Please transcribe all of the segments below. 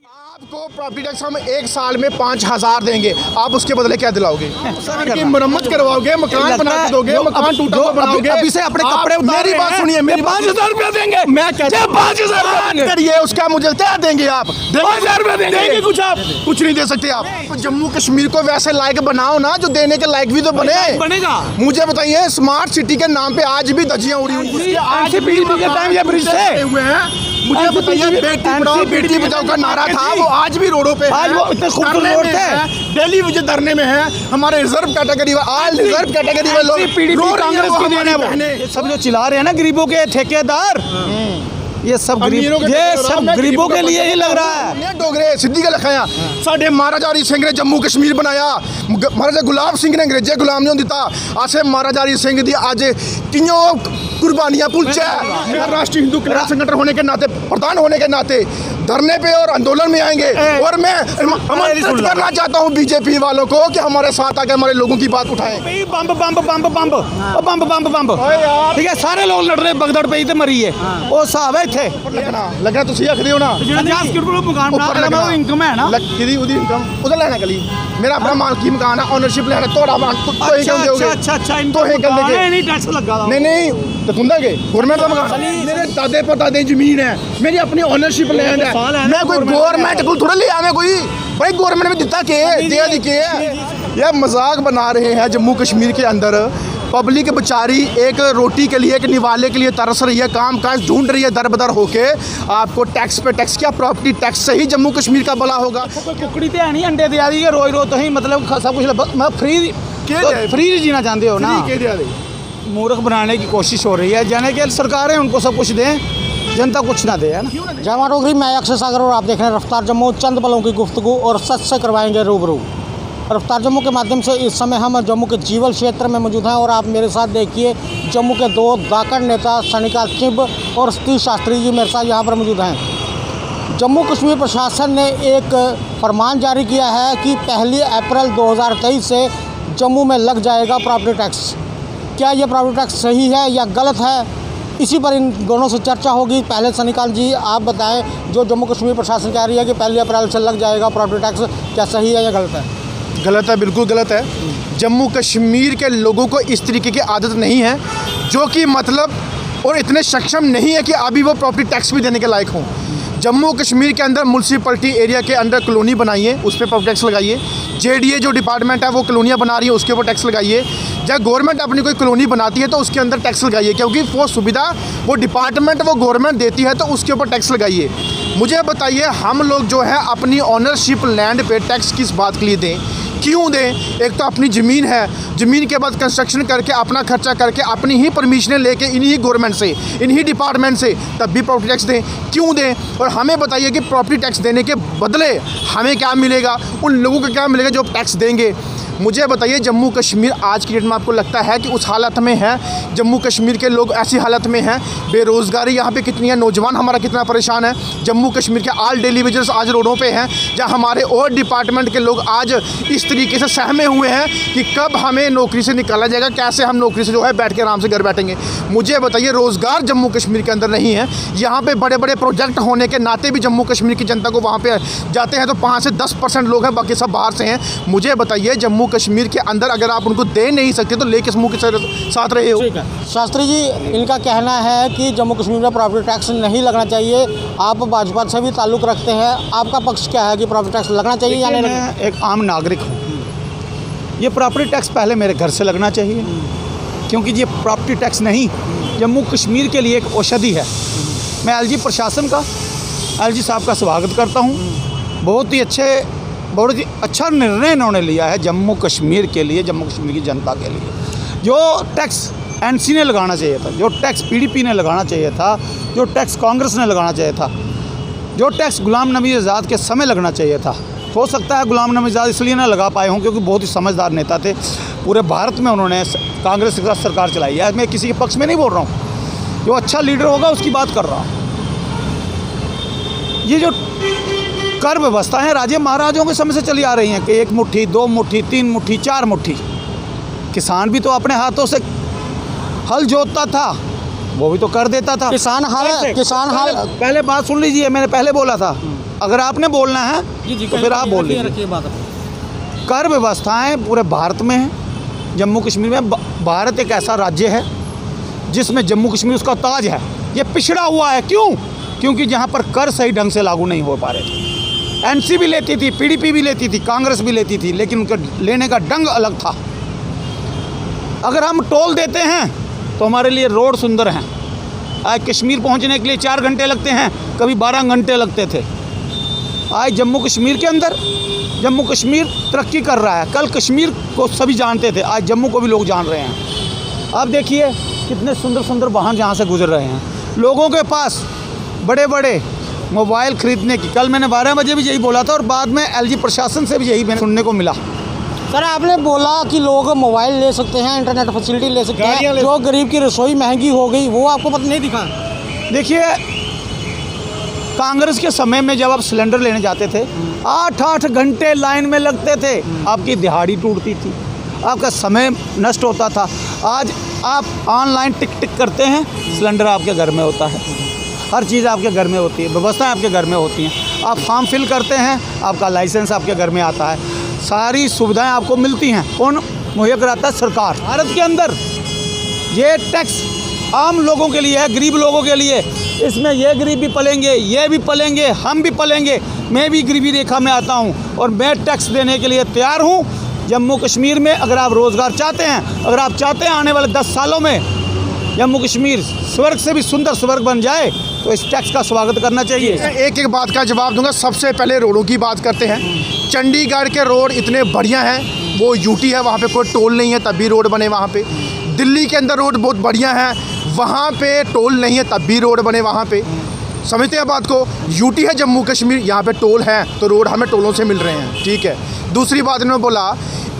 आपको property tax हम 1 साल में 5,000 देंगे, आप उसके बदले क्या दिलाओगे? मरम्मत करवाओगे, मकान बना के दोगे, मकान टूटा हुआ बनाओगे। अभी से अपने कपड़े मेरी बात सुनिए, मेरी 5,000 रुपया देंगे। मैं कहता हूं 5,000 करिए, उसका मुझे क्या देंगे आप? 5,000 रुपया देंगे कुछ आप कुछ नहीं दे सकते आप। तो जम्मू कश्मीर को वैसे लायक बनाओ ना, जो देने के लायक भी तो बने। बनेगा। मुझे बताइए, स्मार्ट सिटी के नाम पे आज भी धज्जियां उड़ी हुई हैं। आज भी के टाइम ये ब्रिज से हुए हैं। मुझे बताइए, बेटी पढ़ाओ बेटी बचाओ का नारा था, वो आज भी रोडों पे आज है। वो इतने खूबसूरत धरने रोड में थे। है, डेली मुझे धरने में है। हमारे reserve category all reserve category में लोग रो रहे हैं, कांग्रेस वो की देने हमारी बहनें। ये सब जो चिल्ला रहे हैं ना गरीबों के ठेकेदार, ये सब अमीरों के गरीबों के लिए ही लग रहा है। ने डोगरे सिद्धि का लिखाया साडे महाराजा हरी सिंह ने जम्मू कश्मीर बनाया, महाराजा गुलाब सिंह ने अंग्रेजे गुलाम नहीं दिता। असे महाराजा हरी सिंह दी आज कियों कुर्बानियां पुलचा है। राष्ट्रीय हिंदू कल्याण संगठन होने के नाते, प्रधान होने के नाते धरने पे और आंदोलन में आएंगे। और मैं आमंत्रित करना चाहता हूँ बीजेपी वालों को कि हमारे साथ आके हमारे लोगों की बात उठाएं। बम्ब बम्ब बम्ब बम्ब बम्ब बम्ब बम्ब, ठीक है, सारे लोग लड़ रहे भगदड़ पे ही तो मरी है। वो साहब है इत्थे लगना तुसी आखदे हो ना मकान बना इनकम है ना किदी उदी इनकम उधर लेना कली मेरा अपना मालकी मकान है, ओनरशिप लेना थोड़ा मान तो ही क्यों दोगे? अच्छा तो ही कर देंगे। नहीं टैक्स लगा नहीं तो खुंदा के गवर्नमेंट का मकान, मेरे दादे परदादे जमीन है, मेरी अपनी ओनरशिप लैंड है। मैं कोई गवर्नमेंट को थोड़ा ले आवे कोई भाई, गवर्नमेंट में दिता के दिया दी के यह मजाक बना रहे हैं। जम्मू कश्मीर के अंदर पब्लिक बेचारी एक रोटी के लिए, एक निवाले के लिए तरस रही है, काम काज ढूंढ रही है दर बदर होके। आपको टैक्स पे टैक्स, क्या प्रॉपर्टी टैक्स से ही जम्मू कश्मीर का भला होगा? कुकड़ी तो है नहीं, अंडे दिया दी रोज रोज तो ही मतलब सब कुछ फ्री जीना चाहते हो ना। मूर्ख बनाने की कोशिश हो रही है, जाने के सरकारें उनको सब कुछ दें, जनता कुछ ना दे, है ना। जय मां डोगरी, मैं अक्षय सागर और आप देख रहे हैं रफ्तार जम्मू। चंद पलों की गुफ्तगू और सच से करवाएंगे रूबरू। रफ्तार जम्मू के माध्यम से इस समय हम जम्मू के जीवल क्षेत्र में मौजूद हैं और आप मेरे साथ देखिए जम्मू के 2 दाकड़ नेता सनिका चिब और सतीश शास्त्री जी मेरे साथ यहाँ पर मौजूद हैं। जम्मू कश्मीर प्रशासन ने एक फरमान जारी किया है कि 1 अप्रैल 2023 से जम्मू में लग जाएगा प्रॉपर्टी टैक्स। क्या ये प्रॉपर्टी टैक्स सही है या गलत है, इसी पर इन दोनों से चर्चा होगी। पहले सनिकाल जी आप बताएं, जो जम्मू कश्मीर प्रशासन कह रही है कि 1 अप्रैल से लग जाएगा प्रॉपर्टी टैक्स, क्या सही है या गलत है? गलत है, बिल्कुल गलत है। जम्मू कश्मीर के लोगों को इस तरीके की आदत नहीं है, जो कि मतलब और इतने सक्षम नहीं है कि अभी वो प्रॉपर्टी टैक्स भी देने के लायक हों। जम्मू कश्मीर के अंदर म्यूनसिपलिटी एरिया के अंदर कॉलोनी बनाइए, उस पर प्रॉपर्टी टैक्स लगाइए। जेडीए जो डिपार्टमेंट है वो कॉलोनियाँ बना रही है, उसके ऊपर टैक्स लगाइए। जब गवर्नमेंट अपनी कोई कॉलोनी बनाती है तो उसके अंदर टैक्स लगाइए, क्योंकि वो सुविधा वो डिपार्टमेंट वो गवर्नमेंट देती है, तो उसके ऊपर टैक्स लगाइए। मुझे बताइए, हम लोग जो है अपनी ऑनरशिप लैंड पे टैक्स किस बात के लिए दें, क्यों दें? एक तो अपनी ज़मीन है, ज़मीन के बाद कंस्ट्रक्शन करके अपना खर्चा करके अपनी ही परमिशनें लेके इन्हीं गवर्नमेंट से, इन्हीं डिपार्टमेंट से, तब भी प्रॉपर्टी टैक्स दें, क्यों दें? और हमें बताइए कि प्रॉपर्टी टैक्स देने के बदले हमें क्या मिलेगा, उन लोगों को क्या मिलेगा जो टैक्स देंगे? मुझे बताइए, जम्मू कश्मीर आज की डेट में आपको लगता है कि उस हालत में है? जम्मू कश्मीर के लोग ऐसी हालत में हैं, बेरोज़गारी यहाँ पे कितनी है, नौजवान हमारा कितना परेशान है। जम्मू कश्मीर के ऑल डेली वेजर्स आज रोडों पे हैं, जहाँ हमारे और डिपार्टमेंट के लोग आज इस तरीके से सहमे हुए हैं कि कब हमें नौकरी से निकाला जाएगा, कैसे हम नौकरी से जो है बैठ के आराम से घर बैठेंगे। मुझे बताइए, रोज़गार जम्मू कश्मीर के अंदर नहीं है। यहाँ पर बड़े बड़े प्रोजेक्ट होने के नाते भी जम्मू कश्मीर की जनता को वहाँ पर जाते हैं तो 5 से 10% लोग हैं, बाकी सब बाहर से हैं। मुझे बताइए, जम्मू कश्मीर के अंदर अगर आप उनको दे नहीं सकते तो ले किस मुंह के साथ रहे हो? शास्त्री जी, इनका कहना है कि जम्मू कश्मीर में प्रॉपर्टी टैक्स नहीं लगना चाहिए। आप भाजपा से भी ताल्लुक़ रखते हैं, आपका पक्ष क्या है कि प्रॉपर्टी टैक्स लगना चाहिए या नहीं? मैं एक आम नागरिक हूँ, ये प्रॉपर्टी टैक्स पहले मेरे घर से लगना चाहिए, क्योंकि ये प्रॉपर्टी टैक्स नहीं, जम्मू कश्मीर के लिए एक औषधि है। मैं एलजी प्रशासन का, एलजी साहब का स्वागत करता हूँ। बहुत ही अच्छा निर्णय इन्होंने लिया है जम्मू कश्मीर के लिए, जम्मू कश्मीर की जनता के लिए। जो टैक्स एनसी ने लगाना चाहिए था, जो टैक्स पीडीपी ने लगाना चाहिए था, जो टैक्स कांग्रेस ने लगाना चाहिए था, जो टैक्स गुलाम नबी आज़ाद के समय लगना चाहिए था। हो सकता है गुलाम नबी आज़ाद इसलिए ना लगा पाए हों क्योंकि बहुत ही समझदार नेता थे। पूरे भारत में उन्होंने कांग्रेस के साथ सरकार चलाई है। मैं किसी के पक्ष में नहीं बोल रहा हूँ, जो अच्छा लीडर होगा उसकी बात कर रहा हूँ। ये जो कर व्यवस्था है राजे महाराजों के समय से चली आ रही हैं कि 1 मुट्ठी 2 मुट्ठी 3 मुट्ठी 4 मुट्ठी। किसान भी तो अपने हाथों से हल जोतता था, वो भी तो कर देता था। किसान हाल पहले बात सुन लीजिए, मैंने पहले बोला था अगर आपने बोलना है तो फिर आप बोल लीजिए। रखिए बात। कर व्यवस्थाएं पूरे भारत में हैं। जम्मू कश्मीर में भारत एक ऐसा राज्य है जिसमें जम्मू कश्मीर उसका ताज है। ये पिछड़ा हुआ है, क्यों? क्योंकि जहाँ पर कर सही ढंग से लागू नहीं हो पा रहे थे। एनसी भी लेती थी, पीडीपी भी लेती थी, कांग्रेस भी लेती थी, लेकिन उनका लेने का ढंग अलग था। अगर हम टोल देते हैं तो हमारे लिए रोड सुंदर हैं। आज कश्मीर पहुंचने के लिए 4 घंटे लगते हैं, कभी 12 घंटे लगते थे। आज जम्मू कश्मीर के अंदर जम्मू कश्मीर तरक्की कर रहा है। कल कश्मीर को सभी जानते थे, आज जम्मू को भी लोग जान रहे हैं। आप देखिए कितने सुंदर सुंदर वाहन जहाँ से गुजर रहे हैं। लोगों के पास बड़े बड़े मोबाइल ख़रीदने की, कल मैंने 12 बजे भी यही बोला था और बाद में एलजी प्रशासन से भी यही मैंने सुनने को मिला। सर आपने बोला कि लोग मोबाइल ले सकते हैं, इंटरनेट फैसिलिटी ले सकते हैं, जो गरीब की रसोई महंगी हो गई वो आपको पता नहीं दिखा? देखिए, कांग्रेस के समय में जब आप सिलेंडर लेने जाते थे 8-8 घंटे लाइन में लगते थे, आपकी दिहाड़ी टूटती थी, आपका समय नष्ट होता था। आज आप ऑनलाइन टिक टिक करते हैं, सिलेंडर आपके घर में होता है, हर चीज़ आपके घर में होती है, व्यवस्थाएं आपके घर में होती हैं। आप फॉर्म फिल करते हैं, आपका लाइसेंस आपके घर में आता है, सारी सुविधाएं आपको मिलती हैं। कौन मुहैया कराता है? सरकार। भारत के अंदर ये टैक्स आम लोगों के लिए है, गरीब लोगों के लिए। इसमें ये गरीब भी पलेंगे, ये भी पलेंगे, हम भी पलेंगे। मैं भी गरीबी रेखा में आता हूँ और मैं टैक्स देने के लिए तैयार हूँ। जम्मू कश्मीर में अगर आप रोज़गार चाहते हैं, अगर आप चाहते हैं आने वाले 10 सालों में जम्मू कश्मीर स्वर्ग से भी सुंदर स्वर्ग बन जाए, तो इस टैक्स का स्वागत करना चाहिए। एक एक बात का जवाब दूंगा। सबसे पहले रोडों की बात करते हैं। चंडीगढ़ के रोड इतने बढ़िया हैं, वो यूटी है, वहाँ पे कोई टोल नहीं है तब भी रोड बने वहाँ पे। दिल्ली के अंदर रोड बहुत बढ़िया है, वहाँ पे टोल नहीं है तब भी रोड बने वहाँ पे। समझते हैं बात को? यूटी है जम्मू कश्मीर, यहाँ पे टोल है तो रोड हमें टोलों से मिल रहे हैं, ठीक है। दूसरी बात इन्होंने बोला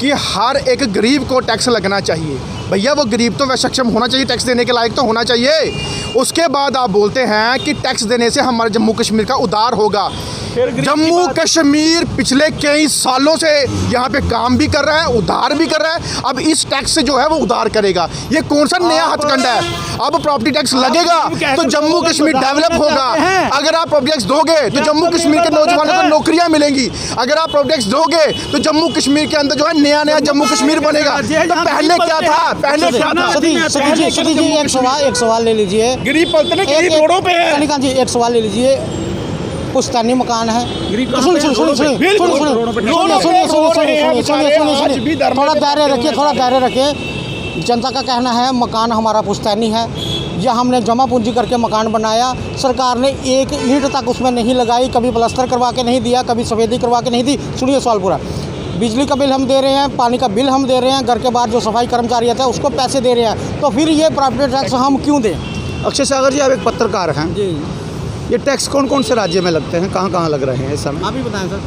कि हर एक गरीब को टैक्स लगना चाहिए। भैया वो गरीब तो वह सक्षम होना चाहिए, टैक्स देने के लायक तो होना चाहिए। उसके बाद आप बोलते हैं कि टैक्स देने से हमारे जम्मू कश्मीर का उद्धार होगा। जम्मू कश्मीर पिछले कई सालों से यहाँ पे काम भी कर रहा है, उद्धार भी कर रहा है। अब इस टैक्स से जो है वो उद्धार करेगा। ये कौन सा नया हथकंडा है? अब प्रॉपर्टी टैक्स लगेगा तो जम्मू कश्मीर डेवलप होगा। अगर आप प्रॉपर्टी टैक्स दोगे तो जम्मू कश्मीर के नौजवानों को नौकरियां मिलेंगी। अगर आप प्रॉपर्टी टैक्स दोगे तो जम्मू कश्मीर के अंदर जो है नया नया जम्मू कश्मीर बनेगा। तो पहले क्या था? पहले क्या था? सती जी एक सवाल ले लीजिए। गरीब पलते ना, गरीब रोडों पे है। कनिकांत जी एक सवाल ले लीजिए। पुश्तैनी मकान है, थोड़ा दायरे रखिए, थोड़ा दायरे रखिए। जनता का कहना है मकान हमारा पुश्तैनी है, या हमने जमा पूंजी करके मकान बनाया, सरकार ने एक ईंट तक उसमें नहीं लगाई, कभी प्लास्टर करवा के नहीं दिया, कभी सफेदी करवा के नहीं दी। सुनिए सवाल पूरा। बिजली का बिल हम दे रहे हैं, पानी का बिल हम दे रहे हैं, घर के बाहर जो सफाई कर्मचारी आता है उसको पैसे दे रहे हैं, तो फिर ये प्रॉपर्टी टैक्स हम क्यों दें? अक्षय सागर जी, आप एक पत्रकार हैं जी, ये टैक्स कौन कौन से राज्य में लगते हैं, कहाँ कहाँ लग रहे हैं इस समय? आप ही बताएं सर।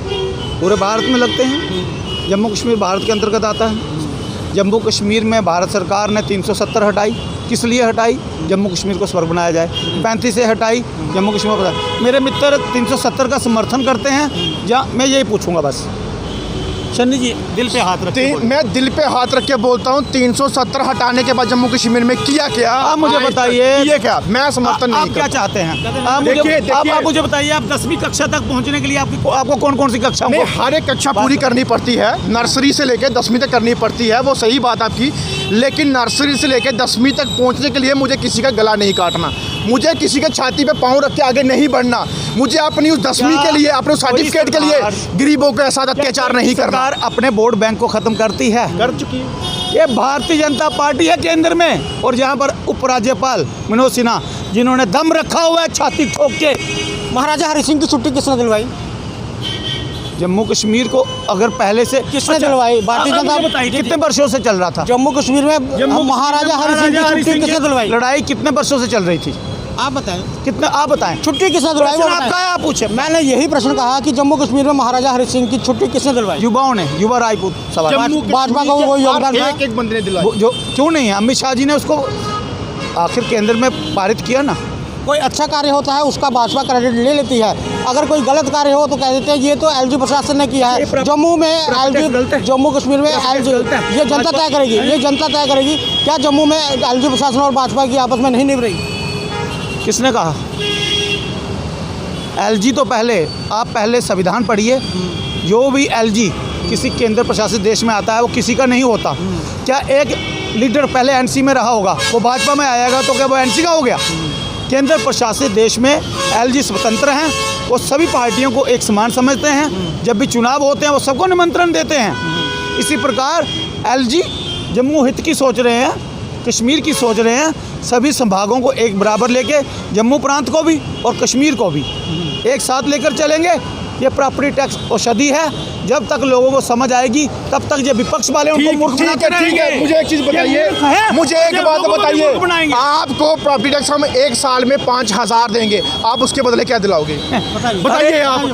पूरे भारत में लगते हैं। जम्मू कश्मीर भारत के अंतर्गत आता है। जम्मू कश्मीर में भारत सरकार ने 370 हटाई। किस लिए हटाई? जम्मू कश्मीर को स्वर्ग बनाया जाए। 35 से हटाई, जम्मू कश्मीर को। मेरे मित्र 370 का समर्थन करते हैं, या मैं यही पूछूंगा बस। शन्नी जी दिल पे हाथ रखते हैं। मैं दिल पे हाथ रख के बोलता हूँ, 370 हटाने के बाद जम्मू कश्मीर में किया क्या? आप मुझे बताइए, ये क्या? मैं समर्थन नहीं आप क्या चाहते हैं? आप मुझे बताइए, आप 10वीं कक्षा तक पहुंचने के लिए आपको कौन कौन सी कक्षा? हर एक कक्षा पूरी करनी पड़ती है, नर्सरी से लेकर 10वीं तक करनी पड़ती है, वो सही बात आपकी। लेकिन नर्सरी से लेकर 10वीं तक पहुंचने के लिए मुझे किसी का गला नहीं काटना, मुझे किसी के छाती पे पाँव रख के आगे नहीं बढ़ना, मुझे अपनी उस 10वीं के लिए, अपने सर्टिफिकेट के लिए गरीबों के साथ अत्याचार नहीं करना। सरकार अपने वोट बैंक को खत्म करती है, कर चुकी है। ये भारतीय जनता पार्टी है केंद्र में, और जहाँ पर उपराज्यपाल मनोज सिन्हा जिन्होंने दम रखा हुआ है छाती ठोक के। महाराजा हरि सिंह की छुट्टी किसने दिलवाई? जम्मू कश्मीर को अगर पहले से किसने दिलवाई? भारतीय जनता। बताइए कितने वर्षों से चल रहा था जम्मू कश्मीर में महाराजा हरि सिंह की छुट्टी किसने दिलवाई? लड़ाई कितने वर्षों से चल रही थी? आप बताएं। कितने? आप बताएं। छुट्टी किसने दिलवाई? आपका है, आप पूछे। मैंने यही प्रश्न कहा कि जम्मू कश्मीर में महाराजा हरि सिंह की छुट्टी किसने दिलवाई? युवाओं ने, युवा राजपूत सवाल। भाजपा का वो योगदान था। एक बंदे ने दिलवाई। जो क्यों नहीं है? अमित शाह जी ने उसको आखिर केंद्र में पारित किया ना। कोई अच्छा कार्य होता है उसका भाजपा क्रेडिट ले लेती है, अगर कोई गलत कार्य हो तो कह देते हैं ये तो एलजी प्रशासन ने किया है। जम्मू में एलजी, जम्मू कश्मीर में एलजी, ये जनता तय करेगी, ये जनता तय करेगी। क्या जम्मू में एलजी प्रशासन और भाजपा की आपस में नहीं निभ रही? किसने कहा? एलजी तो पहले, आप पहले संविधान पढ़िए। जो भी एलजी किसी केंद्र प्रशासित देश में आता है वो किसी का नहीं होता। क्या एक लीडर पहले एनसी में रहा होगा, वो भाजपा में आएगा तो क्या वो एनसी का हो गया? केंद्र प्रशासित देश में एलजी स्वतंत्र हैं, वो सभी पार्टियों को एक समान समझते हैं। जब भी चुनाव होते हैं वो सबको निमंत्रण देते हैं। इसी प्रकार एलजी जम्मू हित की सोच रहे हैं, कश्मीर की सोच रहे हैं। सभी संभागों को एक बराबर लेके, जम्मू प्रांत को भी और कश्मीर को भी एक साथ लेकर चलेंगे। ये प्रॉपर्टी टैक्स औषधि है। जब तक लोगों को समझ आएगी तब तक जो विपक्ष वाले उनको मूर्ख बनाते ठीक है। रहेंगे। मुझे एक चीज़ बताइए, मुझे एक बात बताइए, आपको प्रॉपर्टी टैक्स हम 1 साल में 5,000 देंगे, आप उसके बदले क्या दिलाओगे? बताइए आप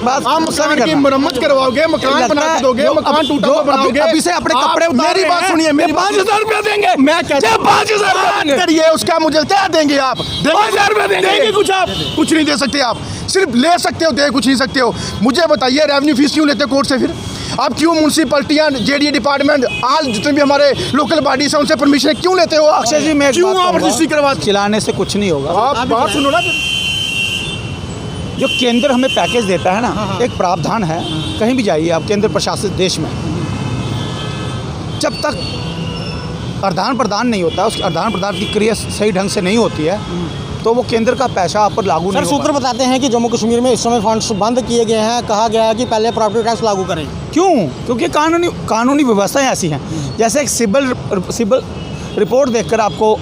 मकान की मरम्मत करवाओगे, मकान बना के दोगे, मकान टूटा हुआ बनाओगे, अभी से अपने कपड़े उतार मेरी बात सुनिए, मेरी 5,000 रुपया देंगे। मैं कहता हूं 5,000 करिए, उसका मुझे क्या देंगे आप? 5,000 रुपया देंगे कुछ? आप कुछ नहीं दे सकते, आप सिर्फ ले सकते हो, दे कुछ नहीं सकते हो। मुझे बताइए रेवेन्यू फीस क्यों लेते हो कोर्ट से? फिर आप क्यों म्यूनसिपैलिटियाँ, जेडीए डिपार्टमेंट, आज जितने भी हमारे लोकल बॉडीज हैं उनसे परमिशन क्यों लेते हो? अक्षय जी, मैं क्यों आप रजिस्ट्री करवा? चिल्लाने से कुछ नहीं होगा। आप बात सुनो ना। जो केंद्र हमें पैकेज देता है ना, एक प्रावधान है। कहीं भी जाइए आप केंद्र प्रशासित देश में, जब तक आदान प्रदान नहीं होता, उसकी आदान प्रदान की क्रिया सही ढंग से नहीं होती है, तो वो केंद्र का पैसा आप पर लागू नहीं सर, सूत्र बताते हैं कि जम्मू कश्मीर में इस समय फंड्स बंद किए गए हैं। कहा गया है कि पहले प्रॉपर्टी टैक्स लागू करें। क्यों? क्योंकि कानूनी व्यवस्थाएं ऐसी हैं। जैसे एक सिविल रिपोर्ट देखकर आपको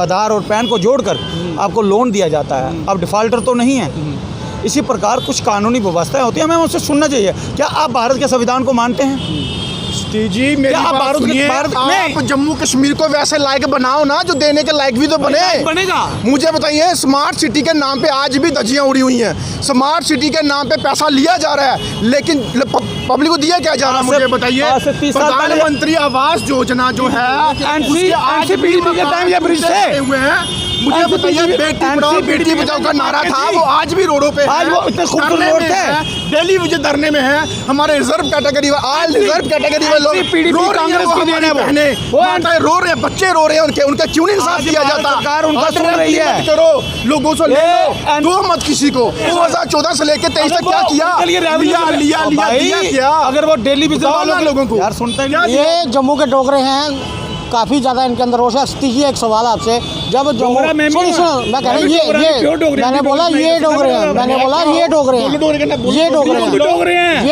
आधार और पैन को जोड़कर आपको लोन दिया जाता है। आप डिफ़ॉल्टर तो नहीं है। इसी प्रकार कुछ कानूनी व्यवस्थाएं होती हैं, हमें उनसे सुनना चाहिए। क्या आप भारत के संविधान को मानते हैं? जी मेरी बात सुनिए, आप जम्मू कश्मीर को वैसे लायक बनाओ ना, जो देने के लायक भी तो बनेगा। मुझे बताइए, स्मार्ट सिटी के नाम पे आज भी धज्जियां उड़ी हुई हैं। स्मार्ट सिटी के नाम पे पैसा लिया जा रहा है, लेकिन पब्लिक को दिया क्या जा रहा है? मुझे बताइए, प्रधानमंत्री आवास योजना जो है एनसीपीडीपी के टाइम ये ब्रिज थे हुए हैं। मुझे बताइए, बेटी पढ़ाओ बेटी बचाओ का नारा था, वो आज भी रोडों पे आज वो इतने खूबसूरत रोड थे। डेली मुझे धरने में है। हमारे रिजर्व कैटेगरी, आज रिजर्व कैटेगरी में लोग रो रहे हैं, कांग्रेस की देन है वो माताएं रो रहे हैं, बच्चे रो रहे हैं, उनका क्यों नहीं इंसाफ दिया जाता? सरकार उनका सुन रही है। करो, लोगों से ले लो, दो मत किसी को। 2014 से लेकर 23 तक क्या किया? लिया क्या? अगर वो डेली विजिट वालों लोगों को यार सुनते हैं। ये जम्मू के डोगरे हैं, काफ़ी ज़्यादा इनके अंदर रोष है। सतीश जी, एक सवाल आपसे, जब जम्मू सुनो मैं कह रहा हूँ ये मैंने बोला ये डोगरे हैं, मैंने बोला ये डोगरे हैं, ये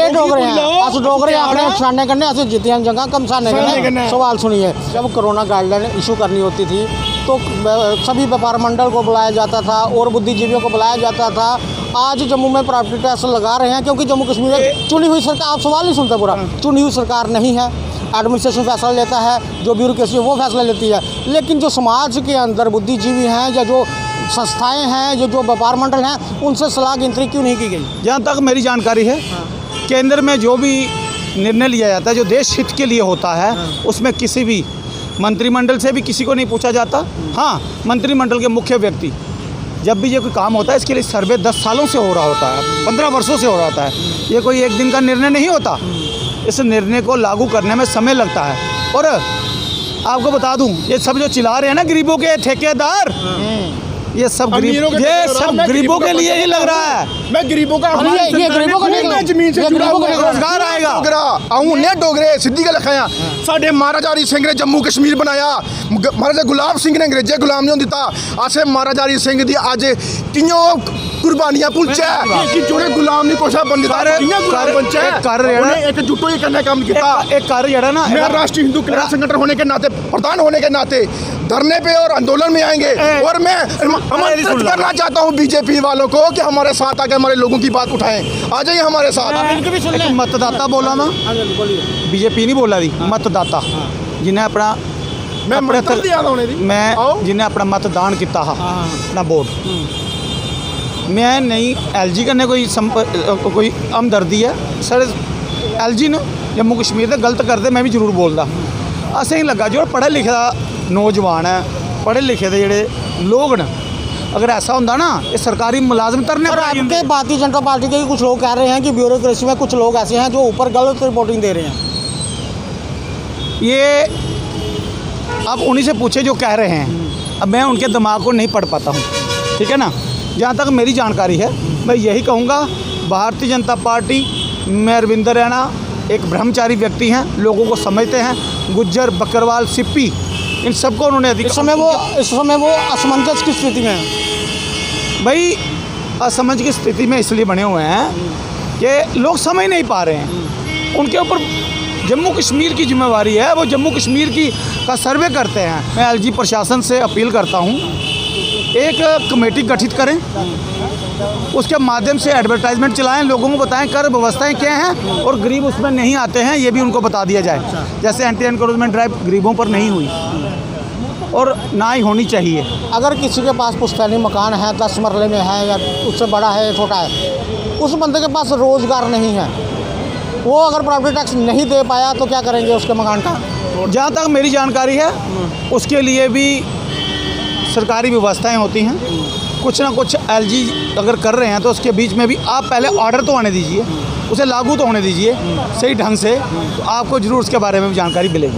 डोगरे हैं अस डोगरे अपने छाने करने अस जितियां जगह कम छाने करने। सवाल सुनिए, जब कोरोना गाइडलाइन इशू करनी होती थी तो सभी व्यापार मंडल को बुलाया जाता था और बुद्धिजीवियों को बुलाया जाता था। आज जम्मू में प्रॉपर्टी टैक्स लगा रहे हैं क्योंकि जम्मू कश्मीर में चुनी हुई सरकार, आप सवाल नहीं सुनते पूरा, चुनी हुई सरकार नहीं है। एडमिनिस्ट्रेशन फैसला लेता है, जो ब्यूरोक्रेसी है वो फैसला लेती है, लेकिन जो समाज के अंदर बुद्धिजीवी हैं या जो संस्थाएं हैं, जो व्यापार मंडल हैं, उनसे सलाह गिनती क्यों नहीं की गई? जहाँ तक मेरी जानकारी है, केंद्र में जो भी निर्णय लिया जाता है जो देश हित के लिए होता है, उसमें किसी भी मंत्रिमंडल से भी किसी को नहीं पूछा जाता। हाँ, मंत्रिमंडल के मुख्य व्यक्ति जब भी ये कोई काम होता है, इसके लिए सर्वे 10 सालों से हो रहा होता है, 15 वर्षों से हो रहा होता है। ये कोई एक दिन का निर्णय नहीं होता। इस निर्णय को लागू करने में समय लगता है। और आपको बता दूं, ये सब जो चिल्ला रहे हैं ना गरीबों के ठेकेदार, ये सब गरीबों के लिए ही लग रहा है। मैं गरीबों का ये गरीबों को नहीं, जमीन से जुड़ा हुआ रोजगार आएगा। ने डोगरे सिद्धि का लिखाया साढ़े महाराजा हरी सिंह ने जम्मू कश्मीर बनाया। महाराजा गुलाब सिंह ने अंग्रेजे गुलाम नहीं दिता। असे महाराजा हरी सिंह दी आज कियों कुर्बानियां पुलचा कि जोड़े गुलाम नहीं कोशा बन दिता गुलाम बनचा एक जुटो ही करने काम किया। एक कार्य जड़ा ना, मैं राष्ट्रीय हिंदू कल्याण संगठन होने के नाते, प्रधान होने के नाते धरने पे और आंदोलन में आएंगे। और मैं आमंत्रित करना चाहता हूँ बीजेपी वालों को कि हमारे साथ आकर हमारे लोगों की बात उठाएं। आ जाइए हमारे साथ। मतदाता बोला ना, बीजेपी नहीं बोला, मतदाता जिन्हें अपना जिन्हें अपना मतदान किया अपना वोट। मैं नहीं एलजी कन्नै कोई हमदर्दी है। साढ़े एलजी ने जम्मू कश्मीर दे गलत करते, मैं भी जरूर बोलदा। असें लगा जो पढ़े लिखे नौजवान है, पढ़े लिखे दे जेह्ड़े लोग न, अगर ऐसा होंदा ना, ये सरकारी मुलाजम तरने पर आपके भारतीय जनता पार्टी के कुछ लोग कह रहे हैं कि ब्यूरोक्रेसी में कुछ लोग ऐसे हैं जो ऊपर गलत रिपोर्टिंग दे रहे हैं। ये अब उन्हीं से पूछे जो कह रहे हैं। अब मैं उनके दिमाग को नहीं पढ़ पाता हूँ, ठीक है ना। जहाँ तक मेरी जानकारी है, मैं यही कहूँगा, भारतीय जनता पार्टी में अरविंद रैना एक ब्रह्मचारी व्यक्ति हैं, लोगों को समझते हैं। गुज्जर, बकरवाल, सिप्पी, इन सबको उन्होंने इस समय वो असमंजस की स्थिति में है। भाई असमंजस की स्थिति में इसलिए बने हुए हैं कि लोग समझ नहीं पा रहे हैं। उनके ऊपर जम्मू कश्मीर की जिम्मेवारी है, वो जम्मू कश्मीर का सर्वे करते हैं। मैं एलजी प्रशासन से अपील करता हूँ, एक कमेटी गठित करें, उसके माध्यम से एडवर्टाइजमेंट चलाएं, लोगों को बताएं कर व्यवस्थाएं क्या हैं, और गरीब उसमें नहीं आते हैं ये भी उनको बता दिया जाए। जैसे एंटी एनक्रोचमेंट ड्राइव गरीबों पर नहीं हुई और ना ही होनी चाहिए। अगर किसी के पास पुश्तैनी मकान है, 10 मरले में है या उससे बड़ा है या छोटा है, उस बंदे के पास रोज़गार नहीं है, वो अगर प्रॉपर्टी टैक्स नहीं दे पाया तो क्या करेंगे उसके मकान का? जहाँ तक मेरी जानकारी है उसके लिए भी सरकारी व्यवस्थाएं होती हैं। कुछ ना कुछ एलजी अगर कर रहे हैं तो उसके बीच में भी आप पहले ऑर्डर तो आने दीजिए, उसे लागू तो होने दीजिए सही ढंग से, तो आपको ज़रूर उसके बारे में भी जानकारी मिलेगी।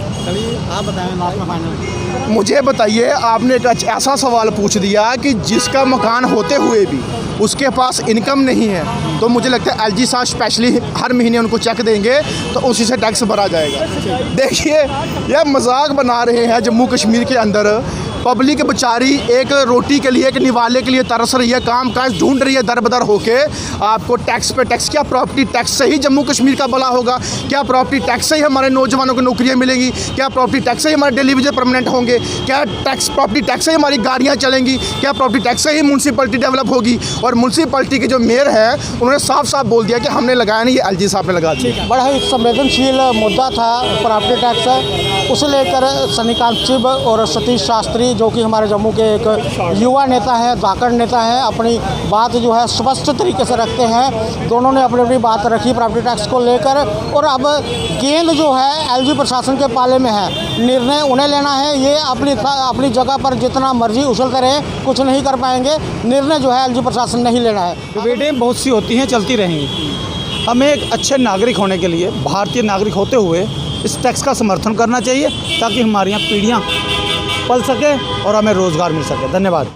आप बताएं लास्ट में फाइनल। मुझे बताइए, आपने एक ऐसा सवाल पूछ दिया कि जिसका मकान होते हुए भी उसके पास इनकम नहीं है, तो मुझे लगता है एलजी साहब स्पेशली हर महीने उनको चेक देंगे तो उसी से टैक्स भरा जाएगा। देखिए, यह मजाक बना रहे हैं। जम्मू कश्मीर के अंदर पब्लिक बेचारी एक रोटी के लिए, एक निवाले के लिए तरस रही है, काम काज ढूंढ रही है दर बदर होके। आपको टैक्स पे टैक्स, क्या प्रॉपर्टी टैक्स से ही जम्मू कश्मीर का भला होगा? क्या प्रॉपर्टी टैक्स से ही हमारे नौजवानों को नौकरियां मिलेंगी? क्या प्रॉपर्टी टैक्स से ही हमारे डेली वेजेस परमानेंट होंगे? क्या प्रॉपर्टी टैक्स से ही हमारी गाड़ियाँ चलेंगी? क्या प्रॉपर्टी टैक्स से ही म्यूनसिपलिटी डेवलप होगी? और म्यूनसिपलिटी के जो मेयर है उन्होंने साफ साफ बोल दिया कि हमने लगाया नहीं, ये एलजी साहब ने लगा दिया। बड़ा ही संवेदनशील मुद्दा था प्रॉपर्टी टैक्स, उसे लेकर सन्निकांत चिब और सतीश शास्त्री जो कि हमारे जम्मू के एक युवा नेता है, धाकड़ नेता है, अपनी बात जो है स्पष्ट तरीके से रखते हैं। दोनों ने अपनी अपनी बात रखी प्रॉपर्टी टैक्स को लेकर, और अब गेंद जो है एलजी प्रशासन के पाले में है। निर्णय उन्हें लेना है, ये अपनी जगह पर जितना मर्जी उछलते रहे, कुछ नहीं कर पाएंगे। निर्णय जो है एलजी प्रशासन नहीं लेना है। डिबेटें बहुत सी होती हैं, चलती रहेंगी। हमें एक अच्छे नागरिक होने के लिए, भारतीय नागरिक होते हुए इस टैक्स का समर्थन करना चाहिए ताकि हमारी पीढ़ियाँ पल सके और हमें रोज़गार मिल सके। धन्यवाद।